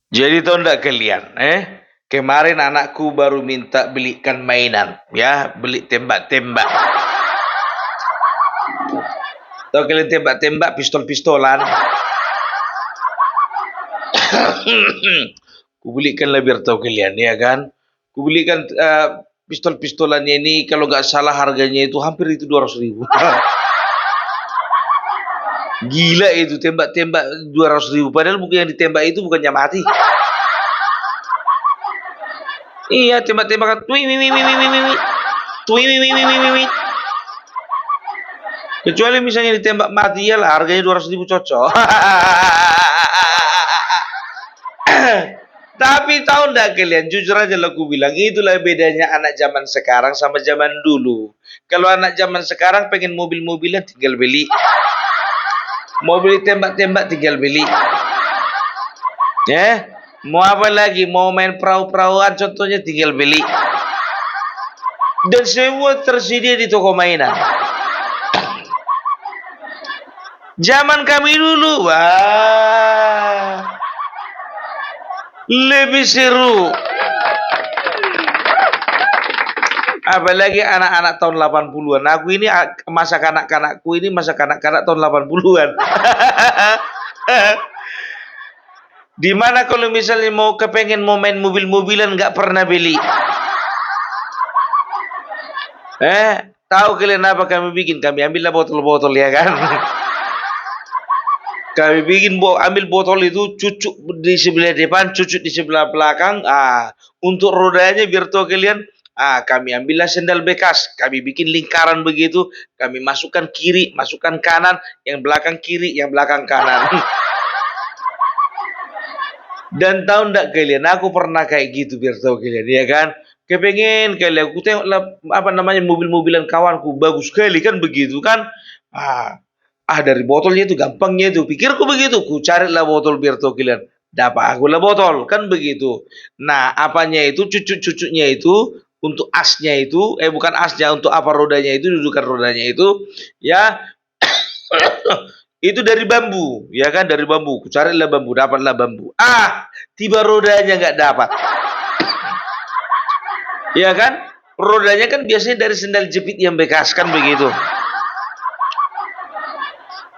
Jadi tahu ndak kalian, kemarin anakku baru minta belikan mainan, ya, beli tembak-tembak. Tahu kalian tembak-tembak, pistol-pistolan? Kubelikanlah biar tahu kalian, ya kan? Kubelikan pistol-pistolannya ini kalau nggak salah harganya itu hampir itu 200.000. Gila itu tembak-tembak 200.000. Padahal bukan yang ditembak itu bukannya mati. Iya, tembak-tembakan. Tui, wi, wi, wi, wi, wi, wi, wi. Tui, wi, wi, wi, wi, wi, wi. Kecuali misalnya ditembak mati ya lah, harganya 200.000 cocok. Tapi tahu ndak kalian, jujur aja lah aku bilang, itulah bedanya anak zaman sekarang sama zaman dulu. Kalau anak zaman sekarang pengen mobil-mobilan tinggal beli. Mobil tembak-tembak tinggal beli. Ya, mau apa lagi? Mau main perahu-perahuan contohnya tinggal beli. Dan semua tersedia di toko mainan. Zaman kami dulu, wah, lebih seru. Apalagi anak-anak tahun 80-an. Aku ini masa kanak-kanakku ini masa kanak-kanak tahun 80-an. Dimana kalau misalnya mau kepengen mau main mobil-mobilan nggak pernah beli. Tahu kalian apa kami bikin? Kami ambillah botol-botol, ya kan? Kami bikin ambil botol itu, cucuk di sebelah depan, cucuk di sebelah belakang. Untuk rodanya biar tahu kalian. Kami ambillah sendal bekas, kami bikin lingkaran begitu, kami masukkan kiri, masukkan kanan, yang belakang kiri, yang belakang kanan. Dan tahu ndak kalian, aku pernah kayak gitu biar tahu kalian, ya kan? Kepengen kalian, aku tengok apa namanya mobil-mobilan kawanku bagus sekali kan begitu kan? Dari botolnya itu gampangnya itu, pikirku begitu, ku carilah botol biar tahu kalian. Dapat aku lah botol kan begitu. Nah, apanya itu cucuk-cucuknya itu untuk asnya itu, bukan asnya, untuk apa rodanya itu, dudukan rodanya itu, ya. Itu dari bambu, ya kan, dari bambu. Carilah bambu, dapatlah bambu. Tiba rodanya nggak dapat. Ya kan? Rodanya kan biasanya dari sendal jepit yang bekas kan begitu.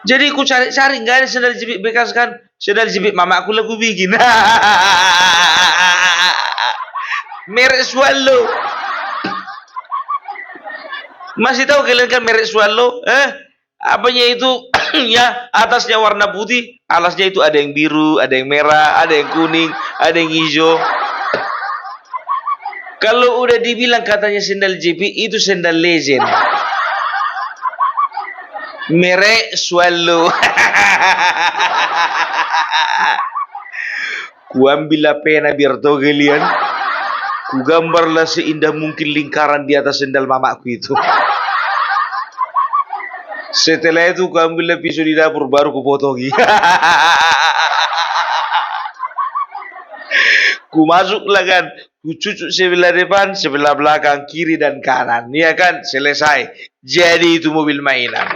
Jadi aku cari-cari nggak ada sendal jepit bekas kan. Sendal jepit mama aku lagu bikin. Merek Swallow. Masih tahu kalian kan merek Swallow? Apanya itu? Ya, atasnya warna putih, alasnya itu ada yang biru, ada yang merah, ada yang kuning, ada yang hijau. Kalau udah dibilang katanya sendal JP, itu sendal legend. Merek Swallow. Ku ambillah pena biar tahu kalian. Ku gambarlah seindah mungkin lingkaran di atas sendal mamaku itu. Setelah itu ku ambillah pisau di dapur baru ku potongi. Ku masuklah kan, ku cucuk sebelah depan, sebelah belakang, kiri dan kanan, ya kan, selesai. Jadi itu mobil mainan.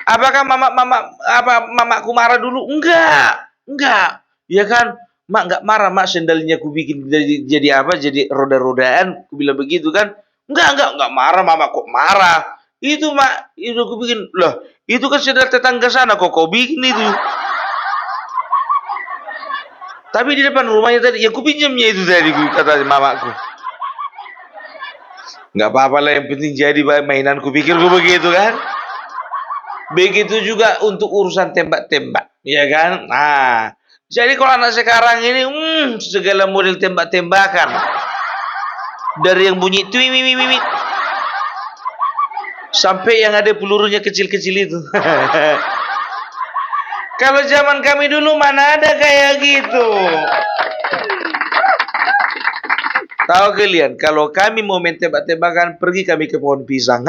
Apakah mamaku marah dulu? Enggak, ya kan, mak nggak marah, mak sendalnya ku bikin jadi apa? Jadi roda-rodaan, ku bilang begitu kan? Enggak marah, mama kok marah? Itu mak, itu ku bikin loh. Itu kan sendal tetangga sana kok kau bikin itu. Tapi di depan rumahnya tadi, ya ku pinjamnya itu tadi, kata mamaku. Nggak apa-apa lah, yang penting jadi mainanku, pikirku begitu kan. Begitu juga untuk urusan tembak-tembak, ya kan. Jadi kalau anak sekarang ini, segala model tembak-tembakan. Dari yang bunyi tui sampai yang ada pelurunya kecil-kecil itu. Kalau zaman kami dulu mana ada kayak gitu. Tahu kalian, kalau kami mau main tembak-tembakan, pergi kami ke pohon pisang.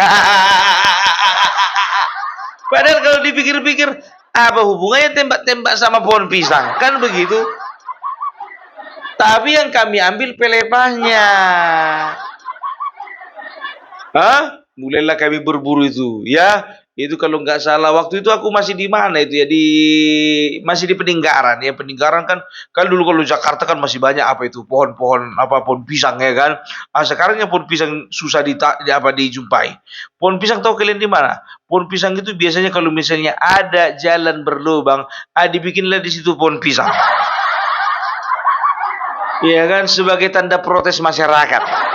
Padahal kalau dipikir-pikir, apa hubungannya tembak-tembak sama pohon pisang? Kan begitu. Tapi yang kami ambil pelepahnya. Mulailah kami berburu itu, ya. Itu kalau nggak salah waktu itu aku masih di mana itu ya, masih di Peninggaran ya. Peninggaran kan kan dulu kalau Jakarta kan masih banyak apa itu pohon-pohon apa pohon pisang ya kan. Ah sekarang ya pohon pisang susah apa dijumpai. Pohon pisang tahu kalian di mana? Pohon pisang itu biasanya kalau misalnya ada jalan berlubang, dibikinlah di situ pohon pisang. Iya kan sebagai tanda protes masyarakat.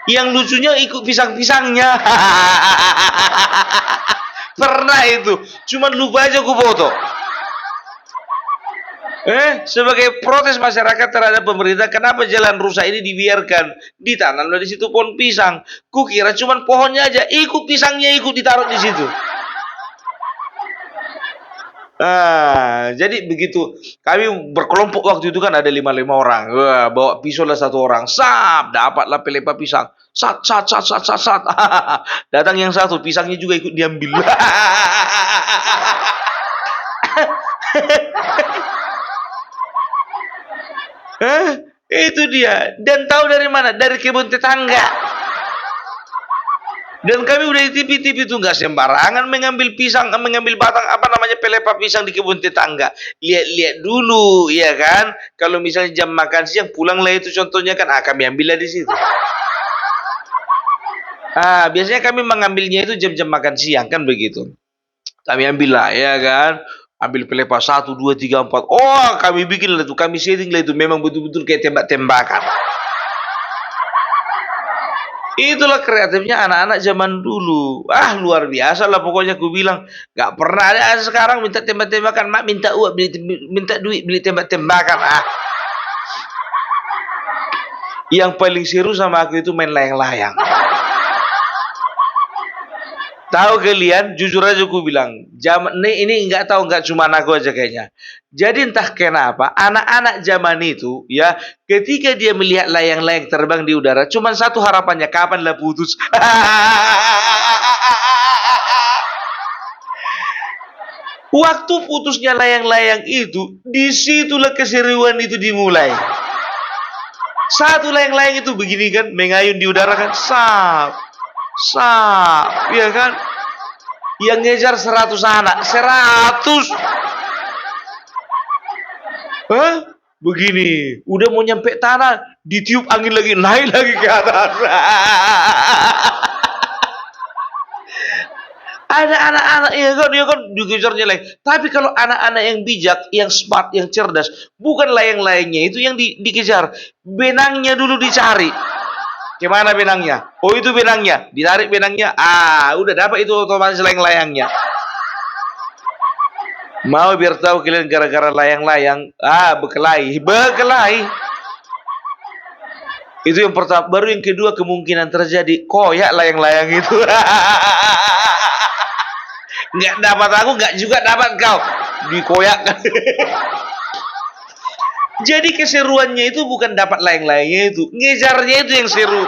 Yang lucunya ikut pisang-pisangnya. Pernah itu, cuman lupa aja aku foto. Sebagai protes masyarakat terhadap pemerintah, kenapa jalan rusak ini dibiarkan? Ditanamlah di situ pohon pisang. Kukira cuman pohonnya aja, ikut pisangnya ikut ditaruh di situ. Jadi begitu kami berkelompok waktu itu kan ada lima orang. Wah, bawa pisau lah satu orang. Sap, dapatlah pelepah pisang. Sat, sat, sat, sat, sat, sat. Datang yang satu, pisangnya juga ikut diambil. Itu dia. Dan tahu dari mana? Dari kebun tetangga. Dan kami udah di TV-TV itu nggak sembarangan mengambil pisang, mengambil batang apa namanya pelepah pisang di kebun tetangga. Lihat-lihat dulu, ya kan? Kalau misalnya jam makan siang pulanglah itu contohnya kan, kami ambillah di situ. Biasanya kami mengambilnya itu jam-jam makan siang kan begitu. Kami ambillah, ya kan? Ambil pelepah 1, 2, 3, 4. Oh, kami bikin lah itu, kami setting lah itu, memang betul-betul kayak tembak-tembakan. Itulah kreatifnya anak-anak zaman dulu. Luar biasa lah pokoknya aku bilang. Gak pernah ada sekarang minta tembak-tembakan. Mak minta uang, minta duit, beli tembak-tembakan. Yang paling seru sama aku itu main layang-layang. Tahu kalian, jujur aja aku bilang, zaman ini nggak tahu, nggak cuma aku aja kayaknya. Jadi entah kenapa anak-anak zaman itu ya, ketika dia melihat layang-layang terbang di udara, cuma satu harapannya, kapanlah putus. Waktu putusnya layang-layang itu, disitulah keseruan itu dimulai. Satu layang-layang itu begini kan, mengayun di udara kan, sap, sap, ya kan? Yang ngejar 100 anak, 100. Begini, udah mau nyampe tanah, ditiup angin lagi, naik lagi ke atas. Ada anak-anak ya kan dikejarnya lagi. Tapi kalau anak-anak yang bijak, yang smart, yang cerdas, bukan layang-layangnya itu yang dikejar, benangnya dulu dicari. Gimana benangnya? Oh itu benangnya, ditarik benangnya. Udah dapat itu otomatis layang-layangnya. Mau biar tahu kalian gara-gara layang-layang, berkelahi. Itu yang pertama. Baru yang kedua kemungkinan terjadi koyak layang-layang itu. Nggak dapat aku, nggak juga dapat kau. Dikoyak. Jadi keseruannya itu bukan dapat layang-layangnya itu, ngejarnya itu yang seru.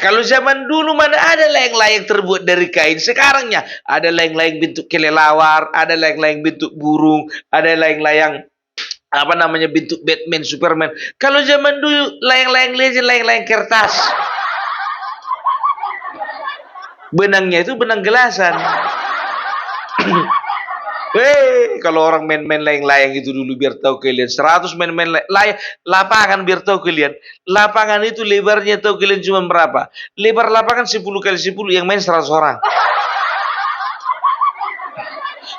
Kalau zaman dulu mana ada layang-layang terbuat dari kain. Sekarangnya ada layang-layang bentuk kelelawar, ada layang-layang bentuk burung, ada layang-layang apa namanya bentuk Batman, Superman. Kalau zaman dulu layang-layang legend, layang-layang kertas. Benangnya itu benang gelasan. Kalau orang main-main layang-layang itu dulu biar tahu kalian 100 main-main lapangan biar tahu kalian. Lapangan itu lebarnya tahu kalian cuma berapa? Lebar lapangan 10 kali 10 yang main 100 orang.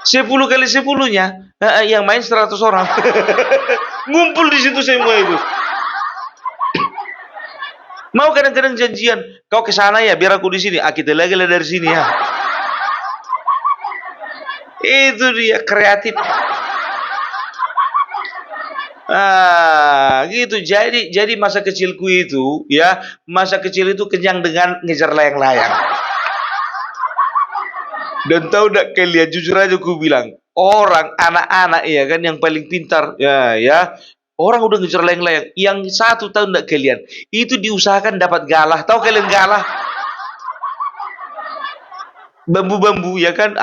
10 kali 10-nya yang main 100 orang. Ngumpul di situ semua itu. Mau kadang-kadang janjian, kau ke sana ya biar aku di sini. Kita lagi lah dari sini ya. Itu dia kreatif. Gitu. Jadi masa kecilku itu ya, masa kecil itu kenyang dengan ngejar layang-layang. Dan tahu enggak kalian, jujur aja aku bilang, orang anak-anak ya kan yang paling pintar ya. Orang udah ngejar layang-layang. Yang satu tahu enggak kalian, itu diusahakan dapat galah. Tahu kalian galah? Bambu-bambu ya kan.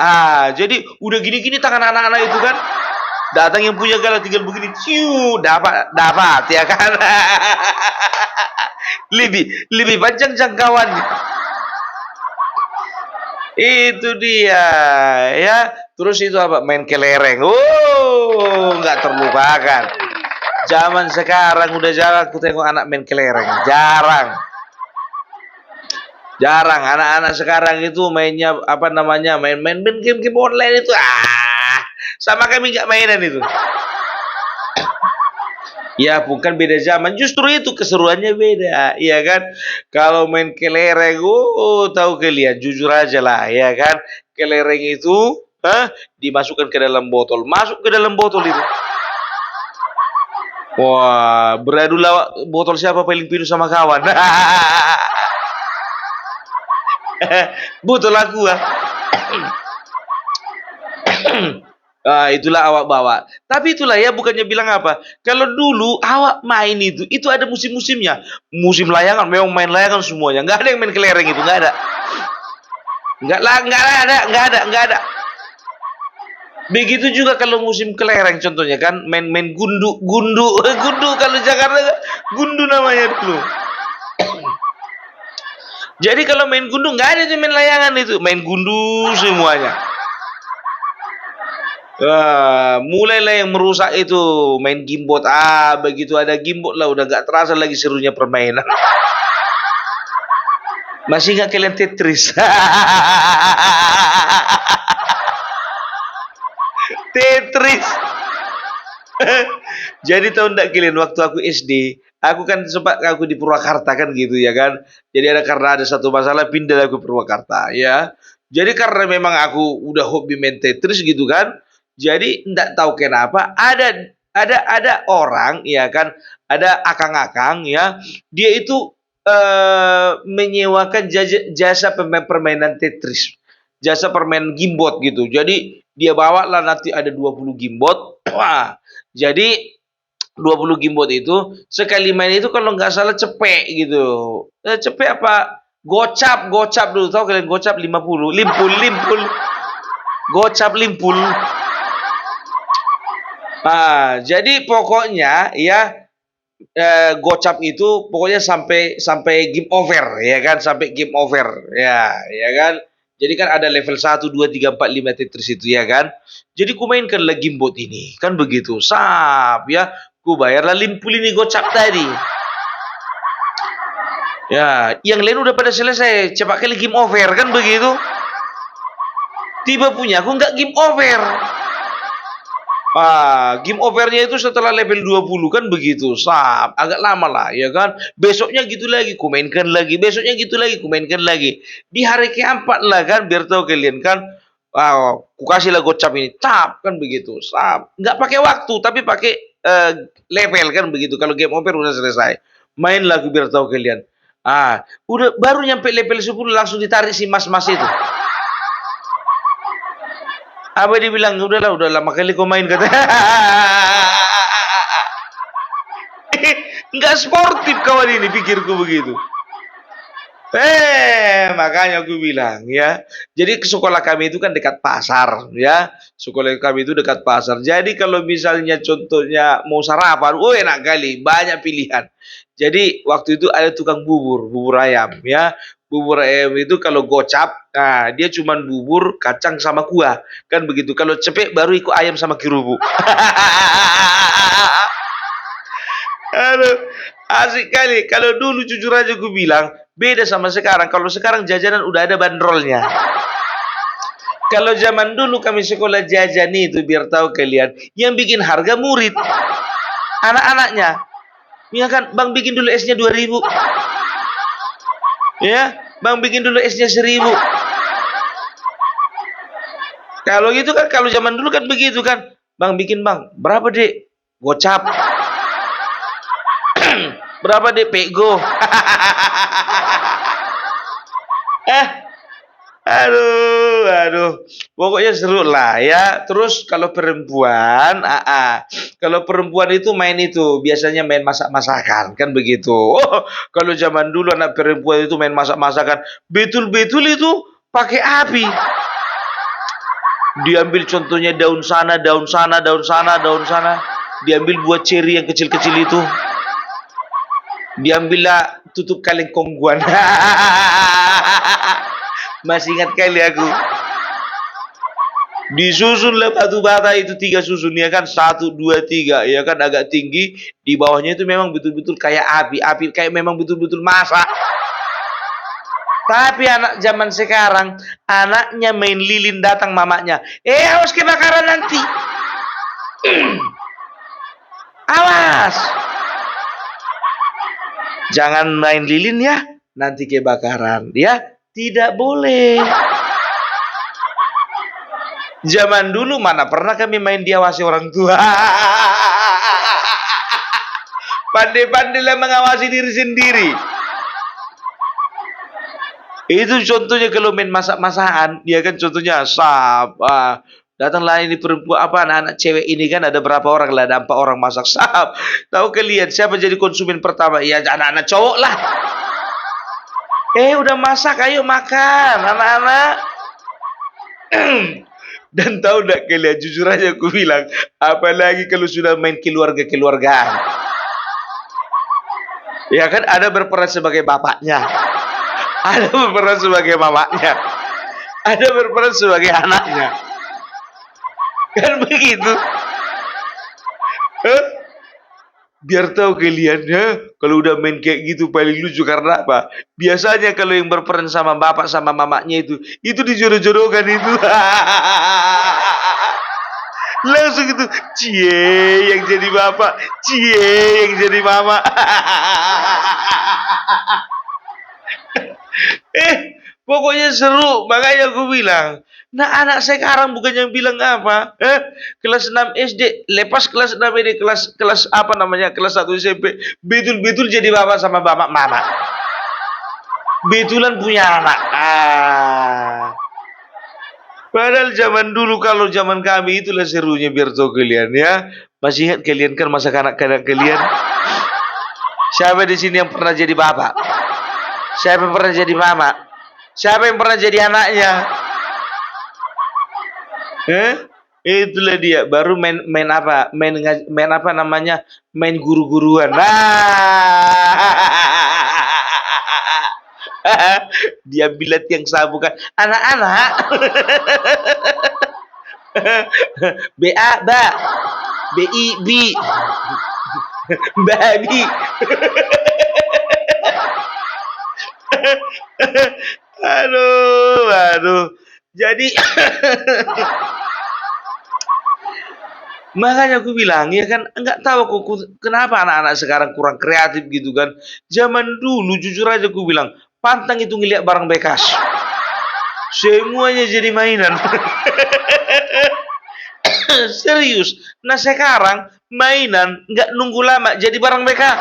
Jadi udah gini-gini tangan anak-anak itu kan. Datang yang punya galah tinggal begini, dapat ya kan. lebih panjang jangkauannya. Itu dia, ya. Terus itu apa, main kelereng. Nggak terlupakan. Zaman sekarang udah jarang aku tengok anak main kelereng, jarang. Jarang anak-anak sekarang itu mainnya apa namanya, main-main game-game online itu, sama kami nggak mainan itu. Ya bukan beda zaman, justru itu keseruannya beda, ya kan? Kalau main kelereng, tahu kalian, jujur aja lah, ya kan? Kelereng itu, dimasukkan ke dalam botol, masuk ke dalam botol itu. Wah, beradu lawak botol siapa paling pilu sama kawan. Botol aku ah. Itulah awak bawa. Tapi itulah ya, bukannya bilang apa. Kalau dulu awak main itu ada musim-musimnya. Musim layangan, memang main layangan semuanya. Nggak ada yang main kelereng itu, nggak ada. Nggak ada. Begitu juga kalau musim kelereng contohnya kan, main-main gundu, gundu kalau Jakarta gundu namanya dulu. Jadi kalau main gundu nggak ada tuh main layangan itu, main gundu semuanya. Mulailah yang merusak itu main gimbot. Begitu ada gimbot lah udah gak terasa lagi serunya permainan. Masih nggak kalian Tetris? Tetris. Jadi tahu ndak kalian, waktu aku SD, aku kan sempat aku di Purwakarta kan gitu ya kan. Jadi karena ada satu masalah pindah aku ke Purwakarta ya. Jadi karena memang aku udah hobi main Tetris gitu kan. Jadi ndak tahu kenapa ada orang ya kan, ada akang-akang ya, dia itu menyewakan jasa permainan Tetris. Jasa permainan gimbot gitu. Jadi dia bawa lah, nanti ada 20 gimbot. Wah, jadi 20 gimbot itu sekali main itu kalau nggak salah cepek gitu. Cepek apa? Gocap dulu, tahu kalian gocap 50, limpul. Gocap limpul. Jadi pokoknya ya, gocap itu pokoknya sampai game over ya kan, sampai game over ya kan. Jadi kan ada level 1, 2, 3, 4, 5 Tetris itu ya kan. Jadi ku mainkan lagi bot ini kan begitu. Ya, ku bayarlah limpul ini gocap tadi. Ya, yang lain udah pada selesai, cepat kali game over kan begitu. Tiba punya aku nggak game over. Game overnya itu setelah level 20 kan begitu. Agak lama lah ya kan. Besoknya gitu lagi, ku mainkan lagi. Besoknya gitu lagi, ku mainkan lagi. Di hari keempat lah kan, biar tahu kalian kan. Ku kasih lah gocap ini, tap kan begitu. Nggak pakai waktu, tapi pakai level kan begitu. Kalau game over udah selesai, main lagi biar tahu kalian. Udah baru nyampe level 10 langsung ditarik si mas-mas itu. Apa dia bilang, udah lama kali kau main kata. Nggak sportif kawan ini, pikirku begitu. Makanya aku bilang ya. Jadi sekolah kami itu kan dekat pasar ya. Sekolah kami itu dekat pasar. Jadi kalau misalnya contohnya mau sarapan, enak kali, banyak pilihan. Jadi waktu itu ada tukang bubur ayam ya. Bubur ayam itu kalau gocap, dia cuma bubur, kacang sama kuah. Kan begitu. Kalau cepet baru ikut ayam sama kerupuk. Aduh, asik kali. Kalau dulu jujur aja gue bilang, beda sama sekarang. Kalau sekarang jajanan udah ada bandrolnya. Kalau zaman dulu kami sekolah jajan itu, biar tahu kalian, yang bikin harga murid. Anak-anaknya. Ya kan, Bang bikin dulu esnya 2.000. Ya, Bang bikin dulu esnya 1.000. Kalau gitu kan, kalau zaman dulu kan begitu kan. Bang bikin Bang, berapa Dek? Gocap. Berapa Dek? Pego. Aduh. Pokoknya seru lah ya. Terus kalau perempuan, kalau perempuan itu main itu biasanya main masak-masakan kan begitu. Kalau zaman dulu anak perempuan itu main masak-masakan, betul-betul itu pakai api. Diambil contohnya daun sana, daun sana. Diambil buah ceri yang kecil-kecil itu. Diambillah tutup kaleng kongguan. Masih ingat kali aku. Disusunlah batu bata itu 3 susun ya kan, 1, 2, 3 ya kan, agak tinggi. Di bawahnya itu memang betul-betul kayak api kayak memang betul-betul masak. Tapi anak zaman sekarang, anaknya main lilin datang mamanya. Awas kebakaran nanti. Awas. Jangan main lilin ya, nanti kebakaran. Ya, tidak boleh. Zaman dulu mana pernah kami main diawasi orang tua. Pandai-pandailah mengawasi diri sendiri. Itu contohnya kalau main masak-masakan, dia kan contohnya datanglah ini perempuan anak-anak cewek ini kan ada berapa orang lah, ada 4 orang masak Tahu kalian siapa jadi konsumen pertama? Ya anak-anak cowok lah. Udah masak, ayo makan anak-anak. Dan tahu enggak kalian, jujur aja aku bilang, apalagi kalau sudah main keluarga-keluargaan. Ya kan ada berperan sebagai bapaknya. Ada berperan sebagai mamanya, ada berperan sebagai anaknya, kan begitu. Biar tahu kalian ya, kalau udah main kayak gitu paling lucu karena apa? Biasanya kalau yang berperan sama bapak sama mamanya itu dijodoh-jodohkan itu. Langsung itu, cie yang jadi bapak, cie yang jadi mama. Pokoknya seru, makanya aku bilang. Nah, anak sekarang bukan yang bilang apa? Kelas 6 SD, lepas kelas 6 ini kelas apa namanya? Kelas 1 SMP, betul-betul jadi bapak sama bapak mama. Betulan punya anak. Padahal zaman dulu, kalau zaman kami itulah serunya, biar tahu kalian ya. Masih ingat kalian kan masa kanak-kanak kalian? Siapa di sini yang pernah jadi bapak? Siapa yang pernah jadi mama? Siapa yang pernah jadi anaknya? Itulah dia, baru main apa? Main apa namanya? Main guru-guruan. Dia bilat yang sabukan. Anak-anak. BA, ba. BI, bi. Babi. Aduh. Jadi makanya aku bilang ya kan, enggak tahu aku kenapa anak-anak sekarang kurang kreatif gitu kan. Zaman dulu jujur aja aku bilang, pantang itu ngeliat barang bekas. Semuanya jadi mainan. Serius. Nah sekarang mainan nggak nunggu lama jadi barang bekas.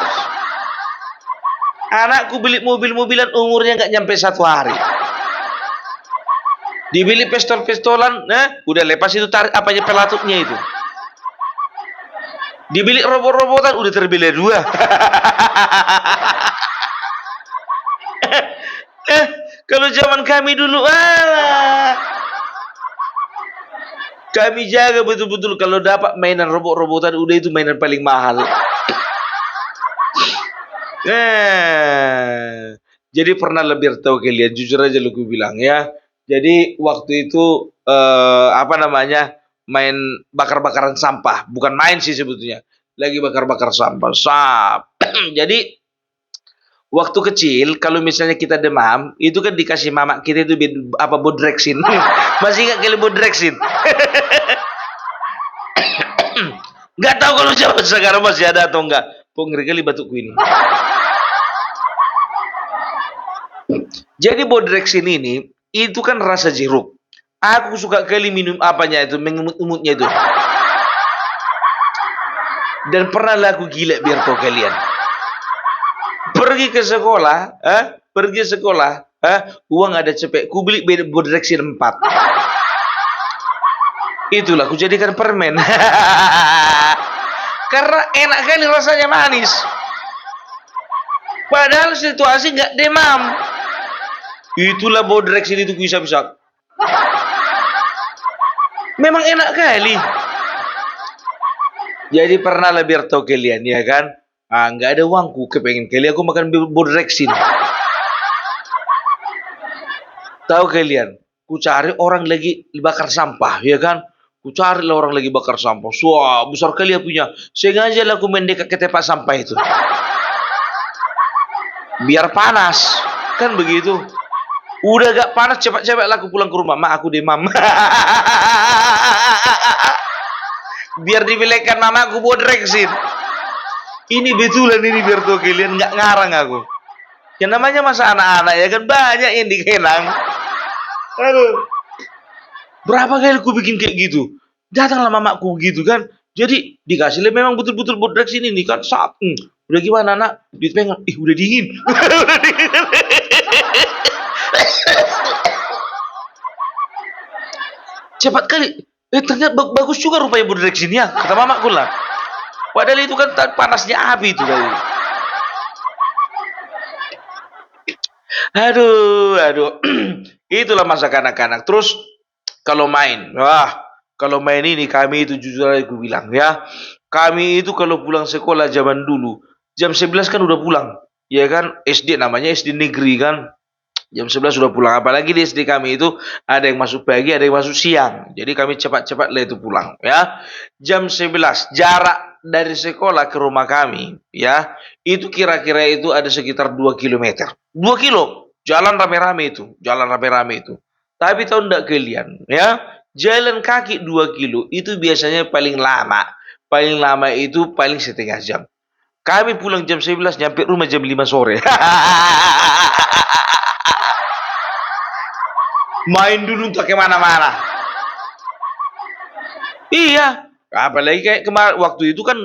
Anakku beli mobil-mobilan umurnya nggak nyampe 1 hari. Dibeli pistol-pistolan, udah lepas itu tarik apanya pelatutnya itu. Dibeli robot-robotan udah terbeli 2. Kalau zaman kami dulu, kami jaga betul-betul kalau dapat mainan robot-robotan, udah itu mainan paling mahal. Jadi pernah lebih tahu kalian, jujur aja lu bilang ya. Jadi waktu itu apa namanya, main bakar-bakaran sampah, bukan main sih sebetulnya, lagi bakar-bakar sampah. Jadi waktu kecil kalau misalnya kita demam, itu kan dikasih mama kita itu apa, Bodrexin. Masih ingat kali Bodrexin? Nggak tahu kalau zaman sekarang masih ada atau enggak. Ngeri kali batukku ini. Jadi Bodrexin ini itu kan rasa jeruk. Aku suka kali minum apanya itu, mengumut-umutnya itu. Dan pernah laku gila, biar tahu kalian. Pergi sekolah, uang ada cepet, ku beli Bodrexin 4. Itulah ku jadikan permen. Karena enak kali rasanya, manis. Padahal situasi nggak demam. Itulah Bodrexin itu ku isap-isap. Memang enak kali. Jadi pernah lah, biar tahu kalian ya kan. Nggak ada uangku, kepengen kali aku makan Bodrexin. Tahu kalian, ku cari orang lagi bakar sampah, ya kan? Ku cari lah orang lagi bakar sampah. Wah, besar kali apinya. Sengaja lah aku mendekat ke tempat sampah itu. Biar panas. Kan begitu. Udah gak panas, cepat-cepat lah aku pulang ke rumah. Mak, aku demam. Biar dibelekan mama aku buat reksin. Ini betulan ini biar tuh kalian nggak ngarang aku. Yang namanya masa anak-anak ya kan banyak yang dikenang. Aduh. Berapa kali aku bikin kayak gitu? Datanglah mamaku gitu kan. Jadi dikasih memang betul-betul buat reksin ini kan. Udah gimana nak? Dipegang. Udah dingin. Udah dingin. Cepat kali. Ternyata bagus juga rupanya buat reksinnya. Kata mamaku lah. Padahal itu kan panasnya api itu tadi. Aduh. Itulah masa kanak-kanak. Terus kalau main, kalau main ini kami itu jujur aja aku bilang ya. Kami itu kalau pulang sekolah zaman dulu, jam 11 kan udah pulang. Ya kan, SD namanya SD negeri kan. Jam 11 sudah pulang. Apalagi di SD kami itu ada yang masuk pagi, ada yang masuk siang. Jadi kami cepat-cepat lah itu pulang ya. Jam 11 jarak dari sekolah ke rumah kami ya. Itu kira-kira itu ada sekitar 2 kilometer. 2 kilo. Jalan rame-rame itu, Tapi tahu enggak kalian ya? Jalan kaki 2 kilo itu biasanya paling lama. Paling lama itu paling setengah jam. Kami pulang jam 11 nyampe rumah jam 5 sore. Main dulu untuk kemana-mana. Iya, apalagi kayak kemarin waktu itu kan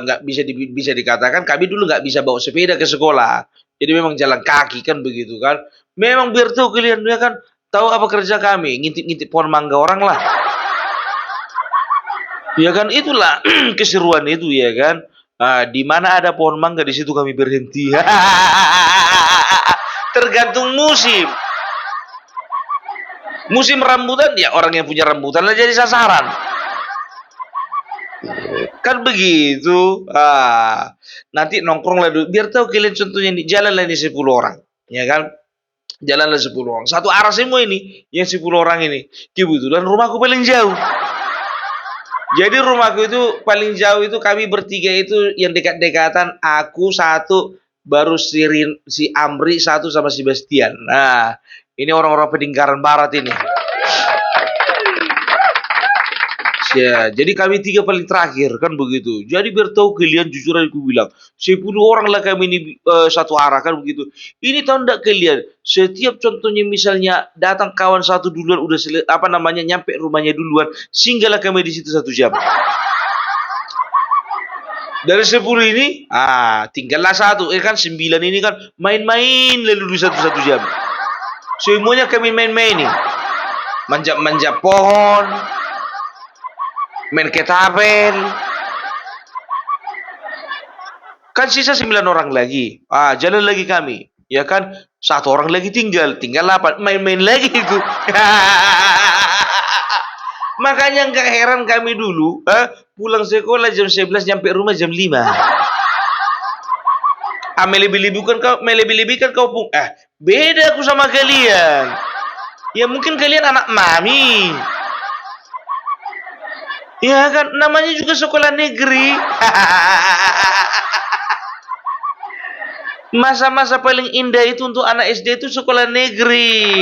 nggak bisa dikatakan kami dulu nggak bisa bawa sepeda ke sekolah. Jadi memang jalan kaki kan begitu kan. Memang biar tahu kalian ya kan tahu apa kerja kami ngintip-ngintip pohon mangga orang lah. Ya kan itulah keseruan itu ya kan. Di mana ada pohon mangga di situ kami berhenti. Tergantung musim. Musim rambutan ya orang yang punya rambutan lah jadi sasaran. Kan begitu. Nanti nongkrong lah dulu. Biar tahu kalian contohnya nih jalan lah ini 10 orang. Ya kan? Jalanlah 10 orang. Satu arah semua ini. Yang 10 orang ini. Kebetulan rumahku paling jauh. Jadi rumahku itu paling jauh itu kami bertiga itu yang dekat-dekatan. Aku satu, baru si Amri satu sama si Bastian. Nah, ini orang-orang Peninggaran Barat ini. Ya, jadi kami tiga paling terakhir kan begitu. Jadi biar tahu kalian jujur aja aku bilang 10 orang lah kami ini satu arah kan begitu. Ini tahu enggak kalian? Setiap contohnya misalnya datang kawan satu duluan udah nyampe rumahnya duluan, singgahlah kami di situ 1 jam. Dari 10 ini, tinggallah satu. Kan 9 ini kan main-main lalu satu jam. Semuanya kami main-main nih. Manjat-manjat pohon, main ketapel. Kan sisa 9 orang lagi. Jalan lagi kami. Ya kan, 1 orang lagi tinggal 8. Main-main lagi itu. Makanya nggak heran kami dulu pulang sekolah jam 11 nyampe rumah jam 5. Melebih-lebihkan kau pun. Beda aku sama kalian. Ya mungkin kalian anak mami. Ya kan, namanya juga sekolah negeri. Masa-masa paling indah itu untuk anak SD itu sekolah negeri.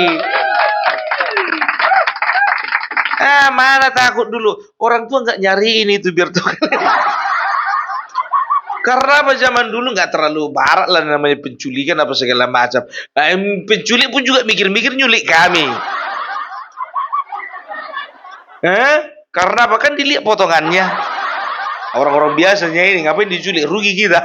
Mana takut dulu. Orang tua nggak nyariin itu biar tuh. Karena apa zaman dulu nggak terlalu barat lah namanya penculikan apa segala macam. Penculik pun juga mikir-mikir nyulik kami. Karena apa kan dilihat potongannya. Orang-orang biasanya ini ngapain diculik, rugi kita.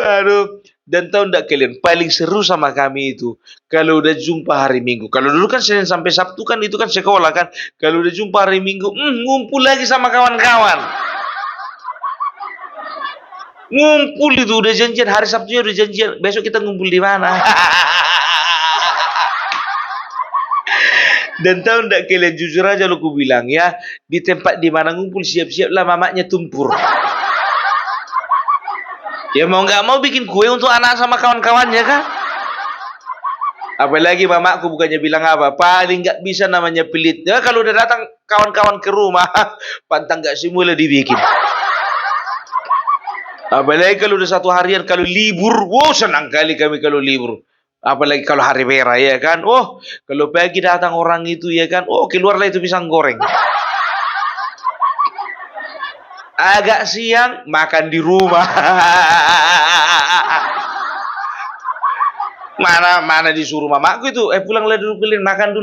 Aduh. Dan tahu enggak kalian, paling seru sama kami itu kalau udah jumpa hari Minggu. Kalau dulu kan Senin sampai Sabtu kan itu kan sekolah kan. Kalau udah jumpa hari Minggu, ngumpul lagi sama kawan-kawan. Ngumpul itu udah janjian hari Sabtunya udah janjian. Besok kita ngumpul di mana? Dan tahu enggak kalian jujur aja lo ku bilang ya, di tempat di mana ngumpul siap-siap lah mamanya tumpur. Ya mau nggak mau bikin kue untuk anak sama kawan-kawannya kan. Apalagi mamaku bukannya bilang apa, paling nggak bisa namanya pelit. Ya kalau udah datang kawan-kawan ke rumah, pantang nggak semula dibikin. Apalagi kalau udah satu harian, kalau libur, wow senang kali kami kalau libur. Apalagi kalau hari merah ya kan, oh kalau pagi datang orang itu ya kan, oh keluarlah itu pisang goreng. Agak siang makan di rumah. Mana disuruh mamaku itu, pulanglah dulu kalian, makan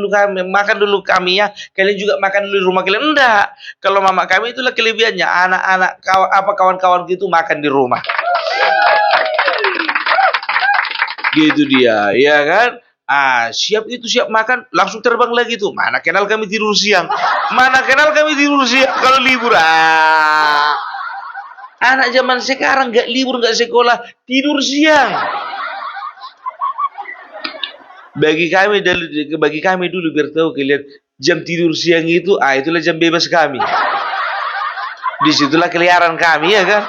dulu kami ya, kalian juga makan dulu di rumah kalian. Enggak, kalau mama kami itulah kelebihannya, anak-anak kawan-kawan gitu makan di rumah. Gitu dia, ya kan? Siap itu siap makan, langsung terbang lagi tuh. Mana kenal kami tidur siang? Mana kenal kami tidur siang kalau libur? Anak zaman sekarang nggak libur, nggak sekolah, tidur siang. Bagi kami dulu biar tahu kalian, jam tidur siang itu, itulah jam bebas kami. Disitulah keliaran kami ya kan.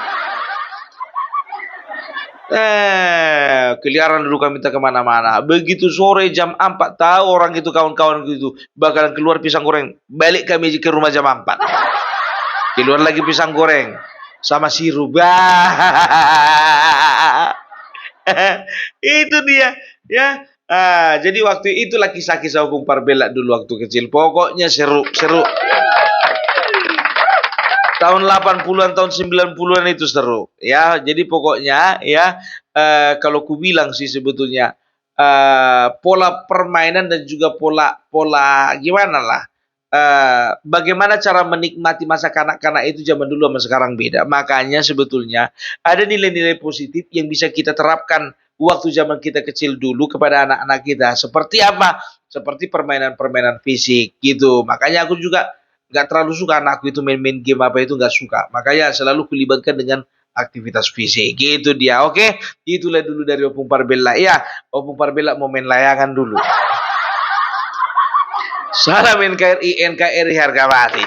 Keliaran dulu kami tak kemana-mana. Begitu sore jam 4 tahu orang itu kawan-kawan gitu bakalan keluar pisang goreng. Balik kami ke rumah jam 4. Keluar lagi pisang goreng sama sirup. Itu dia ya. Jadi waktu itulah kisah-kisah hukum Parbella dulu waktu kecil. Pokoknya seru-seru. Tahun 80-an, tahun 90-an itu seru. Ya, jadi pokoknya ya kalau ku bilang sih sebetulnya pola permainan dan juga pola gimana lah. Bagaimana cara menikmati masa kanak-kanak itu zaman dulu sama sekarang beda. Makanya sebetulnya ada nilai-nilai positif yang bisa kita terapkan waktu zaman kita kecil dulu kepada anak-anak kita. Seperti apa? Seperti permainan-permainan fisik gitu. Makanya aku juga nggak terlalu suka anakku itu main-main game apa itu, nggak suka. Makanya selalu kulibatkan dengan aktivitas fisik. Gitu dia. Oke, itulah dulu dari Opung Parbella. Ya, Opung Parbella mau main layangan dulu. Salam NKRI, NKRI harga mati.